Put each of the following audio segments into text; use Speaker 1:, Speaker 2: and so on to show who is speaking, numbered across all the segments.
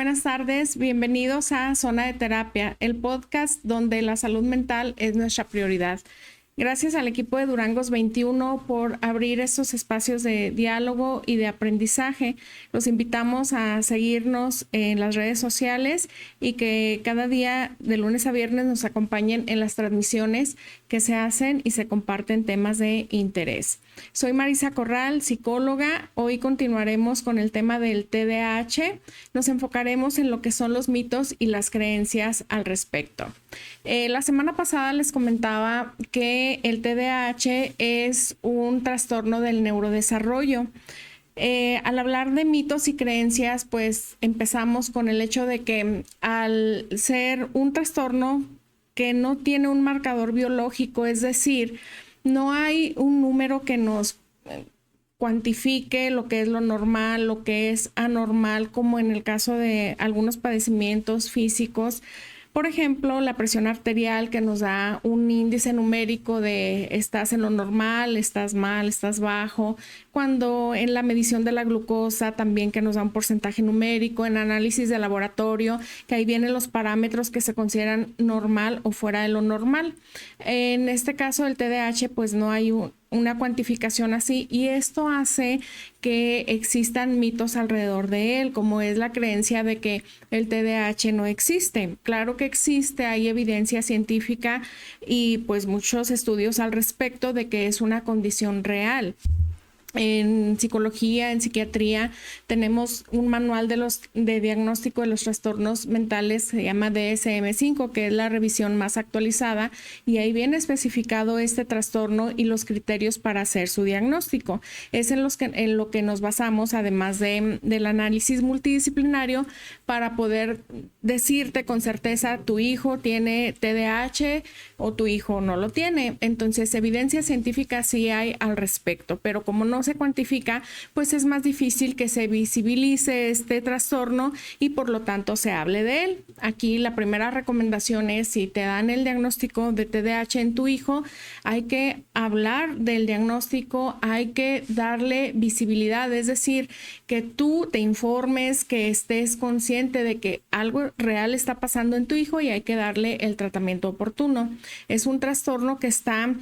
Speaker 1: buenas tardes. Bienvenidos a Zona de Terapia, el podcast donde la salud mental es nuestra prioridad. Gracias al equipo de Durangos 21 por abrir estos espacios de diálogo y de aprendizaje. Los invitamos a seguirnos en las redes sociales y que cada día de lunes a viernes nos acompañen en las transmisiones que se hacen y se comparten temas de interés. Soy Marisa Corral, psicóloga. Hoy continuaremos con el tema del TDAH. Nos enfocaremos en lo que son los mitos y las creencias al respecto. La semana pasada les comentaba que el TDAH es un trastorno del neurodesarrollo. Al hablar de mitos y creencias, pues empezamos con el hecho de que al ser un trastorno que no tiene un marcador biológico, es decir, no hay un número que nos cuantifique lo que es lo normal, lo que es anormal, como en el caso de algunos padecimientos físicos. Por ejemplo, la presión arterial, que nos da un índice numérico de estás en lo normal, estás mal, estás bajo. Cuando en la medición de la glucosa también, que nos da un porcentaje numérico. En análisis de laboratorio, que ahí vienen los parámetros que se consideran normal o fuera de lo normal. En este caso el TDAH, pues no hay una cuantificación así, y esto hace que existan mitos alrededor de él, como es la creencia de que el TDAH no existe. Claro que existe, hay evidencia científica y pues muchos estudios al respecto de que es una condición real. En psicología, en psiquiatría, tenemos un manual de diagnóstico de los trastornos mentales, se llama DSM-5, que es la revisión más actualizada, y ahí viene especificado este trastorno y los criterios para hacer su diagnóstico. Es en lo que nos basamos, además del análisis multidisciplinario, para poder decirte con certeza tu hijo tiene TDAH o tu hijo no lo tiene. Entonces, evidencia científica sí hay al respecto, pero como no se cuantifica, pues es más difícil que se visibilice este trastorno y por lo tanto se hable de él. Aquí la primera recomendación es, si te dan el diagnóstico de TDAH en tu hijo, hay que hablar del diagnóstico, hay que darle visibilidad, es decir, que tú te informes, que estés consciente de que algo real está pasando en tu hijo y hay que darle el tratamiento oportuno. Es un trastorno que está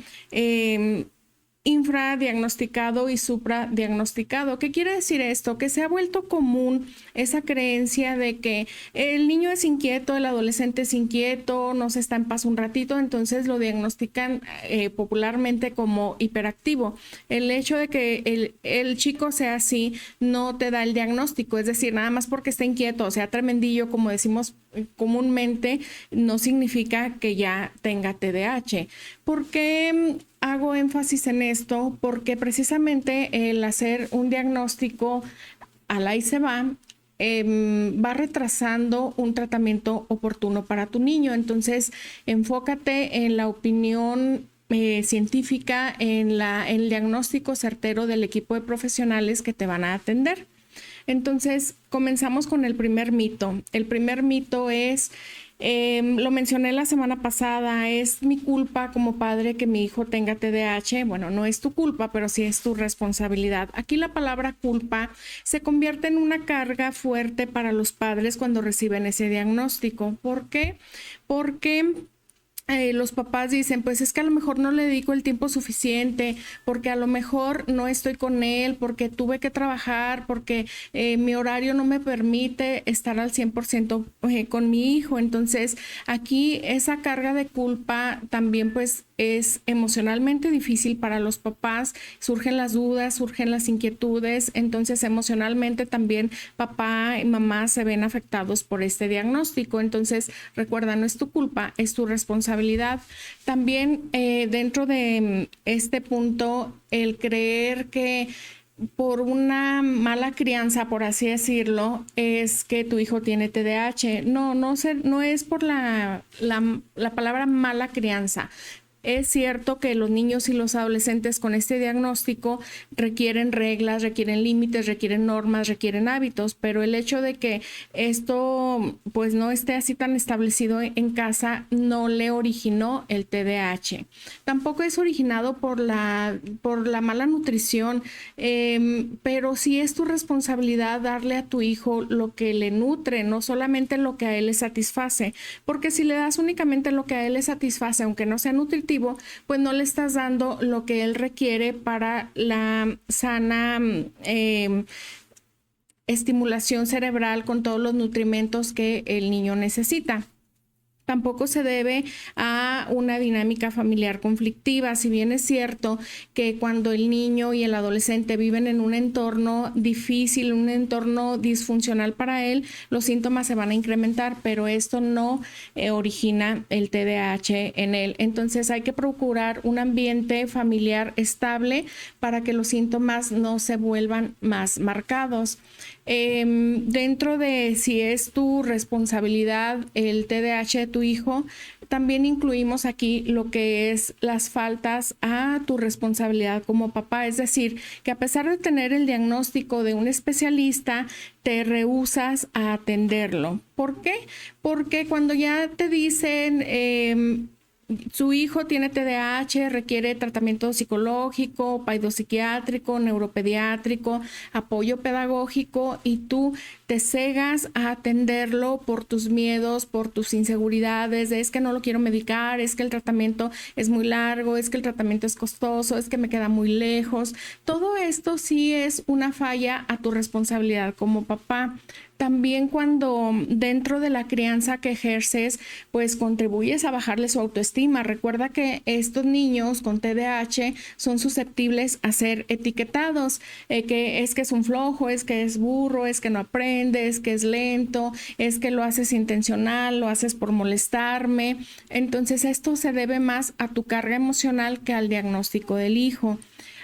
Speaker 1: infradiagnosticado y supradiagnosticado. ¿Qué quiere decir esto? Que se ha vuelto común esa creencia de que el niño es inquieto, el adolescente es inquieto, no se está en paz un ratito, entonces lo diagnostican popularmente como hiperactivo. El hecho de que el chico sea así no te da el diagnóstico, es decir, nada más porque está inquieto, o sea, tremendillo, como decimos comúnmente, no significa que ya tenga TDAH. ¿Por qué hago énfasis en esto? Porque precisamente el hacer un diagnóstico al ahí se va retrasando un tratamiento oportuno para tu niño. Entonces, enfócate en la opinión científica, en el diagnóstico certero del equipo de profesionales que te van a atender. Entonces, comenzamos con el primer mito. El primer mito es, lo mencioné la semana pasada, es mi culpa como padre que mi hijo tenga TDAH. Bueno, no es tu culpa, pero sí es tu responsabilidad. Aquí la palabra culpa se convierte en una carga fuerte para los padres cuando reciben ese diagnóstico. ¿Por qué? Porque los papás dicen, pues es que a lo mejor no le dedico el tiempo suficiente, porque a lo mejor no estoy con él, porque tuve que trabajar, porque mi horario no me permite estar al 100% con mi hijo. Entonces, aquí esa carga de culpa también pues es emocionalmente difícil para los papás. Surgen las dudas, surgen las inquietudes. Entonces, emocionalmente también papá y mamá se ven afectados por este diagnóstico. Entonces, recuerda, no es tu culpa, es tu responsabilidad. También dentro de este punto, el creer que por una mala crianza, por así decirlo, es que tu hijo tiene TDAH. No es por la palabra mala crianza. Es cierto que los niños y los adolescentes con este diagnóstico requieren reglas, requieren límites, requieren normas, requieren hábitos, pero el hecho de que esto pues no esté así tan establecido en casa no le originó el TDAH. Tampoco es originado por la mala nutrición, pero sí es tu responsabilidad darle a tu hijo lo que le nutre, no solamente lo que a él le satisface, porque si le das únicamente lo que a él le satisface, aunque no sea nutritivo, pues no le estás dando lo que él requiere para la sana estimulación cerebral con todos los nutrimentos que el niño necesita. Tampoco se debe a una dinámica familiar conflictiva. Si bien es cierto que cuando el niño y el adolescente viven en un entorno difícil, un entorno disfuncional para él, los síntomas se van a incrementar, pero esto no origina el TDAH en él. Entonces hay que procurar un ambiente familiar estable para que los síntomas no se vuelvan más marcados. Dentro de si es tu responsabilidad el TDAH de tu hijo, también incluimos aquí lo que es las faltas a tu responsabilidad como papá. Es decir, que a pesar de tener el diagnóstico de un especialista, te rehusas a atenderlo. ¿Por qué? Porque cuando ya te dicen su hijo tiene TDAH, requiere tratamiento psicológico, psiquiátrico, neuropediátrico, apoyo pedagógico, y tú te cegas a atenderlo por tus miedos, por tus inseguridades, de es que no lo quiero medicar, es que el tratamiento es muy largo, es que el tratamiento es costoso, es que me queda muy lejos. Todo esto sí es una falla a tu responsabilidad como papá. También cuando dentro de la crianza que ejerces, pues contribuyes a bajarle su autoestima. Recuerda que estos niños con TDAH son susceptibles a ser etiquetados, que es un flojo, es que es burro, es que no aprende, es que es lento, es que lo haces intencional, lo haces por molestarme. Entonces esto se debe más a tu carga emocional que al diagnóstico del hijo.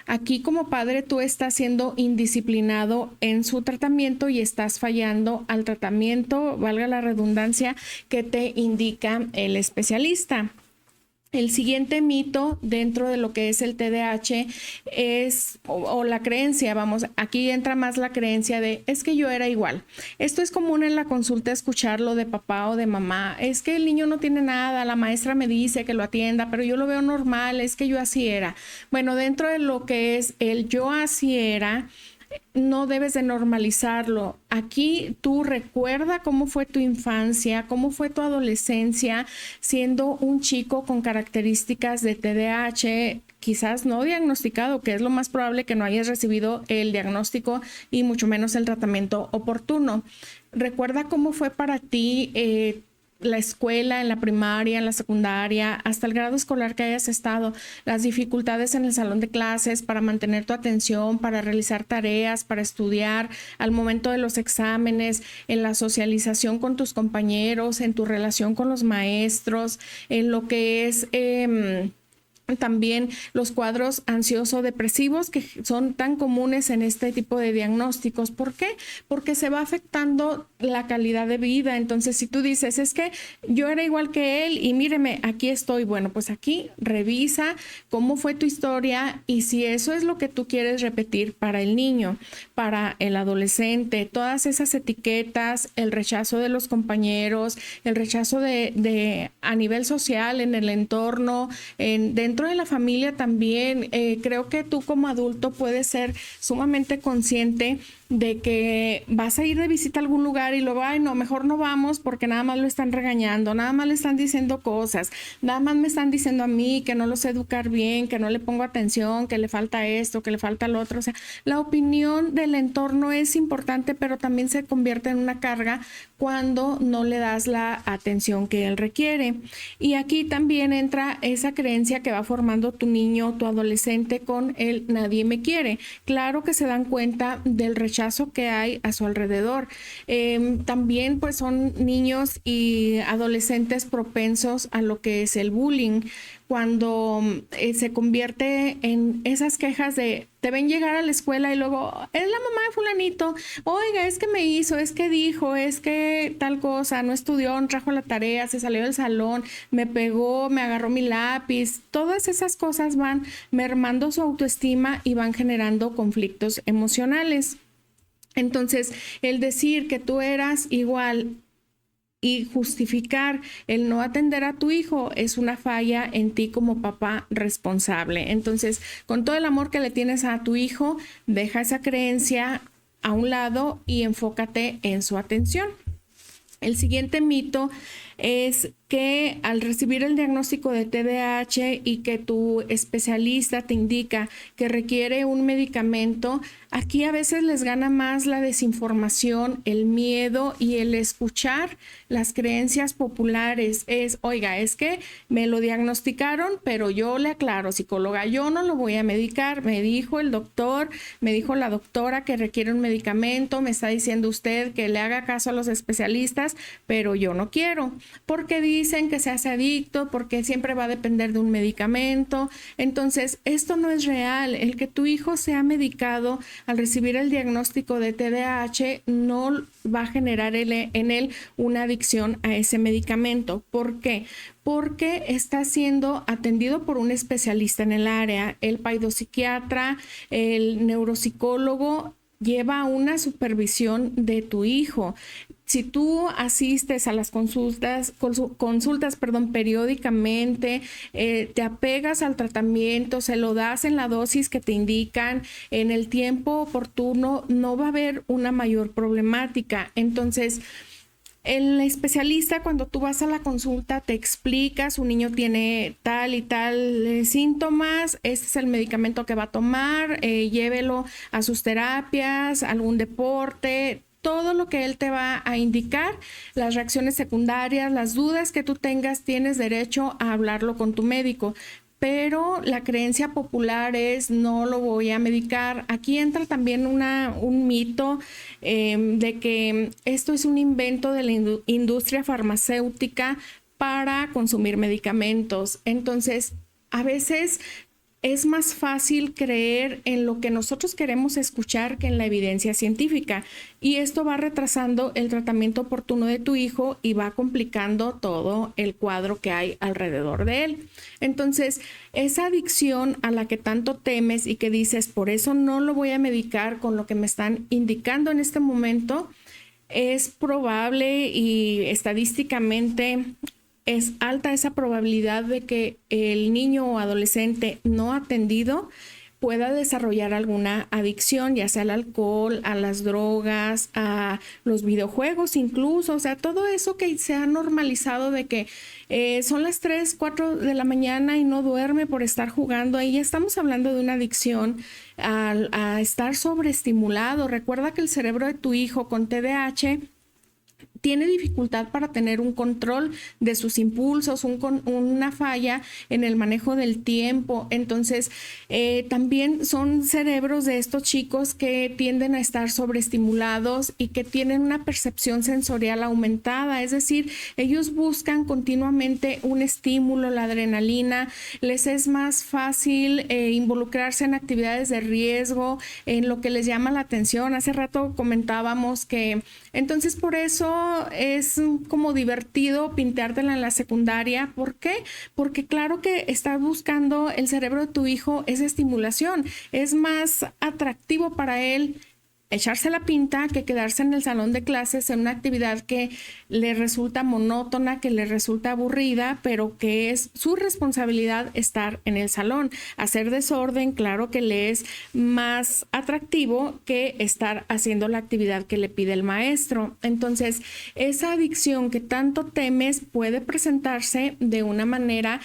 Speaker 1: Aquí como padre tú estás siendo indisciplinado en su tratamiento y estás fallando al tratamiento, valga la redundancia, que te indica el especialista. El siguiente mito dentro de lo que es el TDAH es, o la creencia, vamos, aquí entra más la creencia de, es que yo era igual. Esto es común en la consulta escucharlo de papá o de mamá, es que el niño no tiene nada, la maestra me dice que lo atienda, pero yo lo veo normal, es que yo así era. Bueno, dentro de lo que es el yo así era, no debes de normalizarlo. Aquí tú recuerda cómo fue tu infancia, cómo fue tu adolescencia, siendo un chico con características de TDAH, quizás no diagnosticado, que es lo más probable que no hayas recibido el diagnóstico y mucho menos el tratamiento oportuno. Recuerda cómo fue para ti la escuela, en la primaria, en la secundaria, hasta el grado escolar que hayas estado, las dificultades en el salón de clases para mantener tu atención, para realizar tareas, para estudiar, al momento de los exámenes, en la socialización con tus compañeros, en tu relación con los maestros, en lo que es también los cuadros ansioso-depresivos que son tan comunes en este tipo de diagnósticos. ¿Por qué? Porque se va afectando la calidad de vida. Entonces, si tú dices, es que yo era igual que él y míreme, aquí estoy. Bueno, pues aquí revisa cómo fue tu historia y si eso es lo que tú quieres repetir para el niño, para el adolescente, todas esas etiquetas, el rechazo de los compañeros, el rechazo de a nivel social, en el entorno, dentro de la familia también. Creo que tú como adulto puedes ser sumamente consciente de que vas a ir de visita a algún lugar y luego, ay, no, mejor no vamos porque nada más lo están regañando, nada más le están diciendo cosas, nada más me están diciendo a mí que no lo sé educar bien, que no le pongo atención, que le falta esto, que le falta lo otro. O sea, la opinión del entorno es importante, pero también se convierte en una carga cuando no le das la atención que él requiere. Y aquí también entra esa creencia que va formando tu niño, tu adolescente con el nadie me quiere. Claro que se dan cuenta del rechazo que hay a su alrededor. También pues son niños y adolescentes propensos a lo que es el bullying. cuando se convierte en esas quejas de te ven llegar a la escuela y luego es la mamá de fulanito, oiga, es que me hizo, es que dijo, es que tal cosa, no estudió, no trajo la tarea, se salió del salón, me pegó, me agarró mi lápiz. Todas esas cosas van mermando su autoestima y van generando conflictos emocionales. Entonces, el decir que tú eras igual y justificar el no atender a tu hijo es una falla en ti como papá responsable. Entonces, con todo el amor que le tienes a tu hijo, deja esa creencia a un lado y enfócate en su atención. El siguiente mito es que al recibir el diagnóstico de TDAH y que tu especialista te indica que requiere un medicamento, aquí a veces les gana más la desinformación, el miedo y el escuchar las creencias populares. Oiga, es que me lo diagnosticaron, pero yo le aclaro, psicóloga, yo no lo voy a medicar. Me dijo el doctor, me dijo la doctora que requiere un medicamento, me está diciendo usted que le haga caso a los especialistas, pero yo no quiero. Porque dicen que se hace adicto, porque siempre va a depender de un medicamento. Entonces, esto no es real. El que tu hijo sea medicado al recibir el diagnóstico de TDAH no va a generar en él una adicción a ese medicamento. ¿Por qué? Porque está siendo atendido por un especialista en el área. El paidopsiquiatra, el neuropsicólogo lleva una supervisión de tu hijo. Si tú asistes a las consultas, periódicamente, te apegas al tratamiento, se lo das en la dosis que te indican, en el tiempo oportuno, no va a haber una mayor problemática. Entonces, el especialista, cuando tú vas a la consulta, te explica, su niño tiene tal y tal síntomas, este es el medicamento que va a tomar, llévelo a sus terapias, algún deporte, todo lo que él te va a indicar, las reacciones secundarias, las dudas que tú tengas, tienes derecho a hablarlo con tu médico. Pero la creencia popular es no lo voy a medicar. Aquí entra también un mito de que esto es un invento de la industria farmacéutica para consumir medicamentos. Entonces, a veces es más fácil creer en lo que nosotros queremos escuchar que en la evidencia científica. Y esto va retrasando el tratamiento oportuno de tu hijo y va complicando todo el cuadro que hay alrededor de él. Entonces, esa adicción a la que tanto temes y que dices, por eso no lo voy a medicar con lo que me están indicando en este momento, es probable y estadísticamente es alta esa probabilidad de que el niño o adolescente no atendido pueda desarrollar alguna adicción, ya sea al alcohol, a las drogas, a los videojuegos incluso. O sea, todo eso que se ha normalizado de que son las 3, 4 de la mañana y no duerme por estar jugando. Ahí ya estamos hablando de una adicción a estar sobreestimulado. Recuerda que el cerebro de tu hijo con TDAH tiene dificultad para tener un control de sus impulsos, una falla en el manejo del tiempo. Entonces, también son cerebros de estos chicos que tienden a estar sobreestimulados y que tienen una percepción sensorial aumentada. Es decir, ellos buscan continuamente un estímulo, la adrenalina. Les es más fácil involucrarse en actividades de riesgo, en lo que les llama la atención. Hace rato comentábamos que entonces por eso es como divertido pintártela en la secundaria. ¿Por qué? Porque claro que estás buscando el cerebro de tu hijo esa estimulación. Es más atractivo para él echarse la pinta que quedarse en el salón de clases en una actividad que le resulta monótona, que le resulta aburrida, pero que es su responsabilidad estar en el salón. Hacer desorden, claro que le es más atractivo que estar haciendo la actividad que le pide el maestro. Entonces, esa adicción que tanto temes puede presentarse de una manera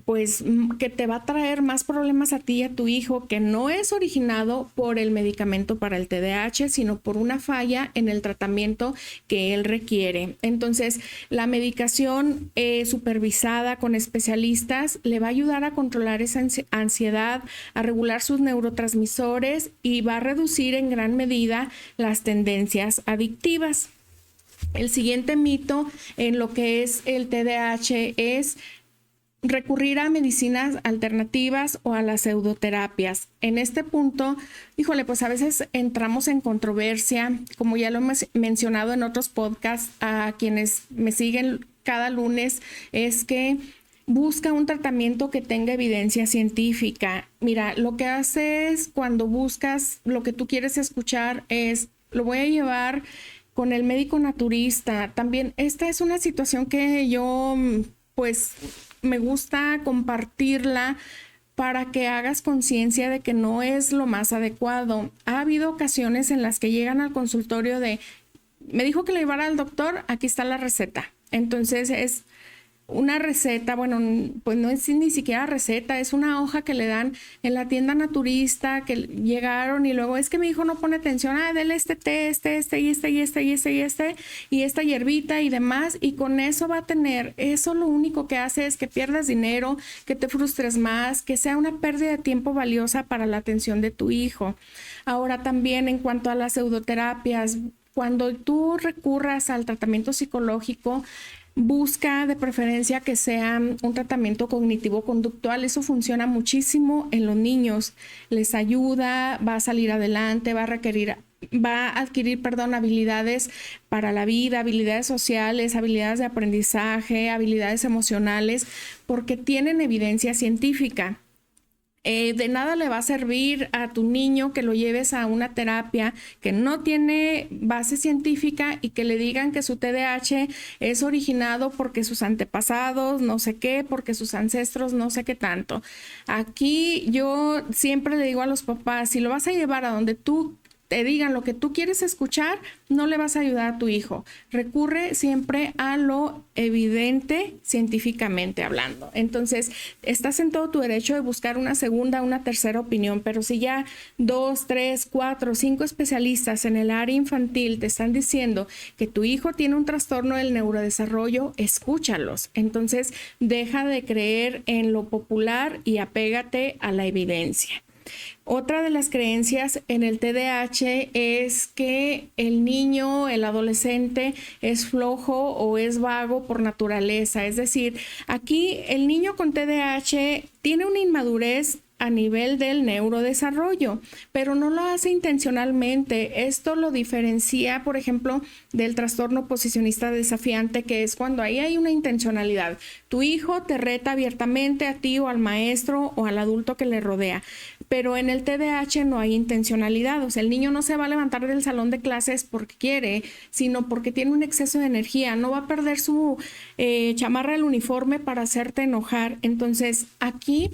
Speaker 1: pues que te va a traer más problemas a ti y a tu hijo, que no es originado por el medicamento para el TDAH, sino por una falla en el tratamiento que él requiere. Entonces, la medicación supervisada con especialistas le va a ayudar a controlar esa ansiedad, a regular sus neurotransmisores y va a reducir en gran medida las tendencias adictivas. El siguiente mito en lo que es el TDAH es recurrir a medicinas alternativas o a las pseudoterapias. En este punto, híjole, pues a veces entramos en controversia, como ya lo hemos mencionado en otros podcasts, a quienes me siguen cada lunes, es que busca un tratamiento que tenga evidencia científica. Mira, lo que haces cuando buscas lo que tú quieres escuchar es, lo voy a llevar con el médico naturista. También esta es una situación que yo, pues, me gusta compartirla para que hagas conciencia de que no es lo más adecuado. Ha habido ocasiones en las que llegan al consultorio de, me dijo que le llevara al doctor, aquí está la receta. Entonces es una receta, bueno, pues no es ni siquiera receta, es una hoja que le dan en la tienda naturista, que llegaron y luego es que mi hijo no pone atención, dele este té, y esta hierbita y demás, y con eso va a tener, eso lo único que hace es que pierdas dinero, que te frustres más, que sea una pérdida de tiempo valiosa para la atención de tu hijo. Ahora también en cuanto a las pseudoterapias, cuando tú recurras al tratamiento psicológico, busca de preferencia que sea un tratamiento cognitivo-conductual. Eso funciona muchísimo en los niños. Les ayuda, va a salir adelante, va a adquirir, habilidades para la vida, habilidades sociales, habilidades de aprendizaje, habilidades emocionales, porque tienen evidencia científica. De nada le va a servir a tu niño que lo lleves a una terapia que no tiene base científica y que le digan que su TDAH es originado porque sus antepasados, no sé qué, porque sus ancestros, no sé qué tanto. Aquí yo siempre le digo a los papás, si lo vas a llevar a donde tú te digan lo que tú quieres escuchar, no le vas a ayudar a tu hijo. Recurre siempre a lo evidente científicamente hablando. Entonces, estás en todo tu derecho de buscar una segunda, una tercera opinión, pero si ya 2, 3, 4, 5 especialistas en el área infantil te están diciendo que tu hijo tiene un trastorno del neurodesarrollo, escúchalos. Entonces, deja de creer en lo popular y apégate a la evidencia. Otra de las creencias en el TDAH es que el niño, el adolescente es flojo o es vago por naturaleza. Es decir, aquí el niño con TDAH tiene una inmadurez a nivel del neurodesarrollo, pero no lo hace intencionalmente. Esto lo diferencia, por ejemplo, del trastorno oposicionista desafiante, que es cuando ahí hay una intencionalidad. Tu hijo te reta abiertamente a ti o al maestro o al adulto que le rodea, pero en el TDAH no hay intencionalidad. O sea, el niño no se va a levantar del salón de clases porque quiere, sino porque tiene un exceso de energía. No va a perder su chamarra del uniforme para hacerte enojar. Entonces, aquí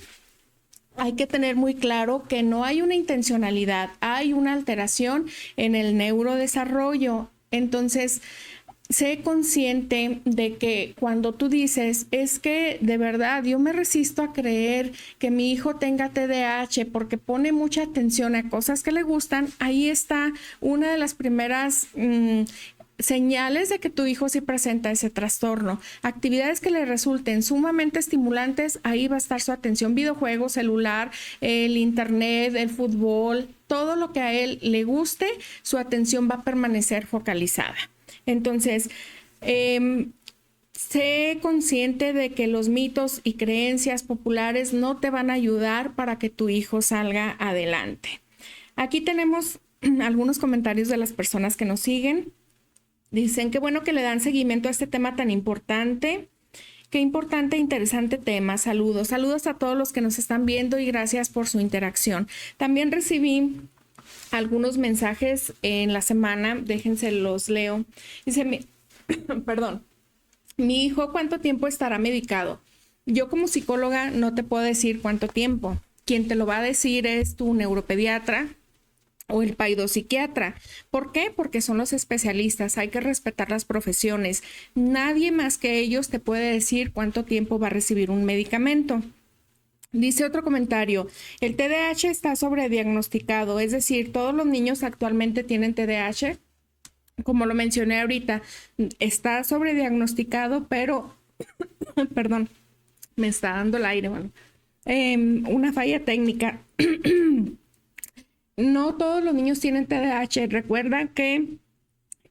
Speaker 1: hay que tener muy claro que no hay una intencionalidad, hay una alteración en el neurodesarrollo. Entonces, sé consciente de que cuando tú dices, es que de verdad yo me resisto a creer que mi hijo tenga TDAH porque pone mucha atención a cosas que le gustan, ahí está una de las primeras señales de que tu hijo sí presenta ese trastorno. Actividades que le resulten sumamente estimulantes, ahí va a estar su atención: videojuegos, celular, el internet, el fútbol, todo lo que a él le guste, su atención va a permanecer focalizada. Entonces, sé consciente de que los mitos y creencias populares no te van a ayudar para que tu hijo salga adelante. Aquí tenemos algunos comentarios de las personas que nos siguen. Dicen, qué bueno que le dan seguimiento a este tema tan importante. Qué importante e interesante tema. Saludos. Saludos a todos los que nos están viendo y gracias por su interacción. También recibí algunos mensajes en la semana. Déjense los leo. Dice, perdón, mi hijo, ¿cuánto tiempo estará medicado? Yo como psicóloga no te puedo decir cuánto tiempo. Quien te lo va a decir es tu neuropediatra o el paidopsiquiatra. ¿Por qué? Porque son los especialistas, hay que respetar las profesiones. Nadie más que ellos te puede decir cuánto tiempo va a recibir un medicamento. Dice otro comentario, el TDAH está sobrediagnosticado, es decir, todos los niños actualmente tienen TDAH. Como lo mencioné ahorita, está sobrediagnosticado, pero, perdón, me está dando el aire, bueno, una falla técnica. No todos los niños tienen TDAH. Recuerda que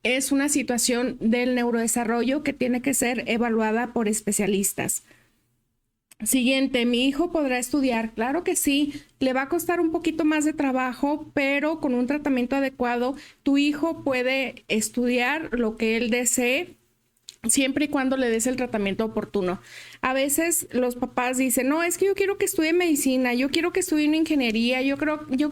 Speaker 1: es una situación del neurodesarrollo que tiene que ser evaluada por especialistas. Siguiente, ¿mi hijo podrá estudiar? Claro que sí, le va a costar un poquito más de trabajo, pero con un tratamiento adecuado, tu hijo puede estudiar lo que él desee, siempre y cuando le des el tratamiento oportuno. A veces los papás dicen, no, es que yo quiero que estudie medicina, yo quiero que estudie una ingeniería, yo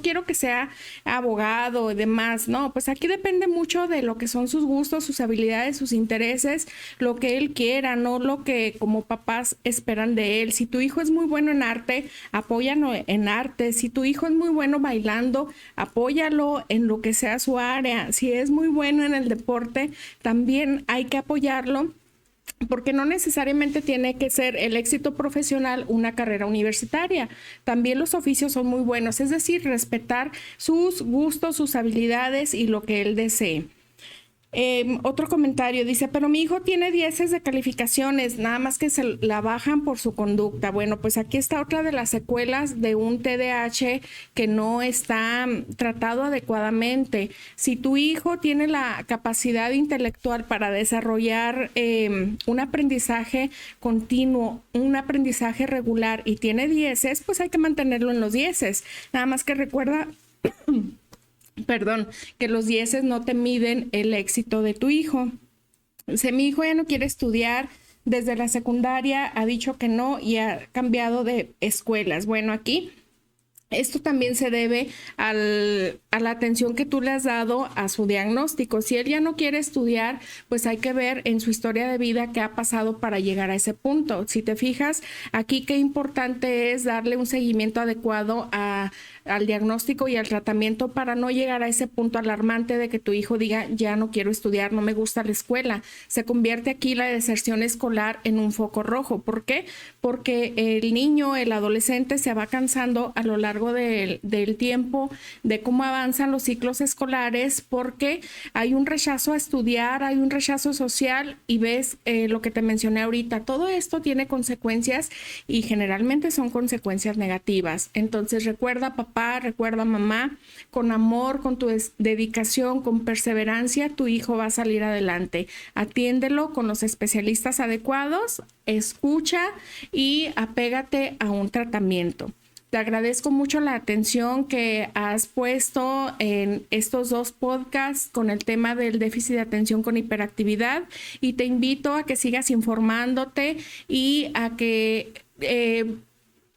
Speaker 1: quiero que sea abogado y demás. No, pues aquí depende mucho de lo que son sus gustos, sus habilidades, sus intereses, lo que él quiera, no lo que como papás esperan de él. Si tu hijo es muy bueno en arte, apóyalo en arte. Si tu hijo es muy bueno bailando, apóyalo en lo que sea su área. Si es muy bueno en el deporte, también hay que apoyarlo, porque no necesariamente tiene que ser el éxito profesional una carrera universitaria. También los oficios son muy buenos, es decir, respetar sus gustos, sus habilidades y lo que él desee. Otro comentario dice, pero mi hijo tiene 10 de calificaciones, nada más que se la bajan por su conducta. Bueno, pues aquí está otra de las secuelas de un TDAH que no está tratado adecuadamente. Si tu hijo tiene la capacidad intelectual para desarrollar un aprendizaje continuo, un aprendizaje regular y tiene 10, pues hay que mantenerlo en los 10. Nada más que recuerda que los 10 no te miden el éxito de tu hijo. Si mi hijo ya no quiere estudiar, desde la secundaria ha dicho que no y ha cambiado de escuelas. Bueno, aquí esto también se debe a la atención que tú le has dado a su diagnóstico. Si él ya no quiere estudiar, pues hay que ver en su historia de vida qué ha pasado para llegar a ese punto. Si te fijas, aquí qué importante es darle un seguimiento adecuado al diagnóstico y al tratamiento para no llegar a ese punto alarmante de que tu hijo diga, ya no quiero estudiar, no me gusta la escuela. Se convierte aquí la deserción escolar en un foco rojo. ¿Por qué? Porque el niño, el adolescente se va cansando a lo largo del tiempo, de cómo avanzan los ciclos escolares, porque hay un rechazo a estudiar, hay un rechazo social y ves lo que te mencioné ahorita. Todo esto tiene consecuencias y generalmente son consecuencias negativas. Entonces recuerda, papá, recuerda, mamá, con amor, con tu dedicación, con perseverancia, tu hijo va a salir adelante. Atiéndelo con los especialistas adecuados, escucha y apégate a un tratamiento. Te agradezco mucho la atención que has puesto en estos 2 podcasts con el tema del déficit de atención con hiperactividad y te invito a que sigas informándote y a que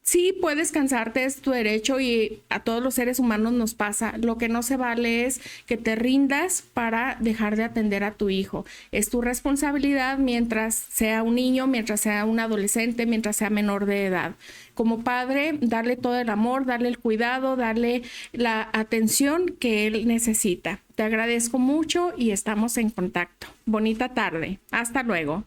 Speaker 1: sí, puedes cansarte, es tu derecho y a todos los seres humanos nos pasa. Lo que no se vale es que te rindas para dejar de atender a tu hijo. Es tu responsabilidad mientras sea un niño, mientras sea un adolescente, mientras sea menor de edad. Como padre, darle todo el amor, darle el cuidado, darle la atención que él necesita. Te agradezco mucho y estamos en contacto. Bonita tarde. Hasta luego.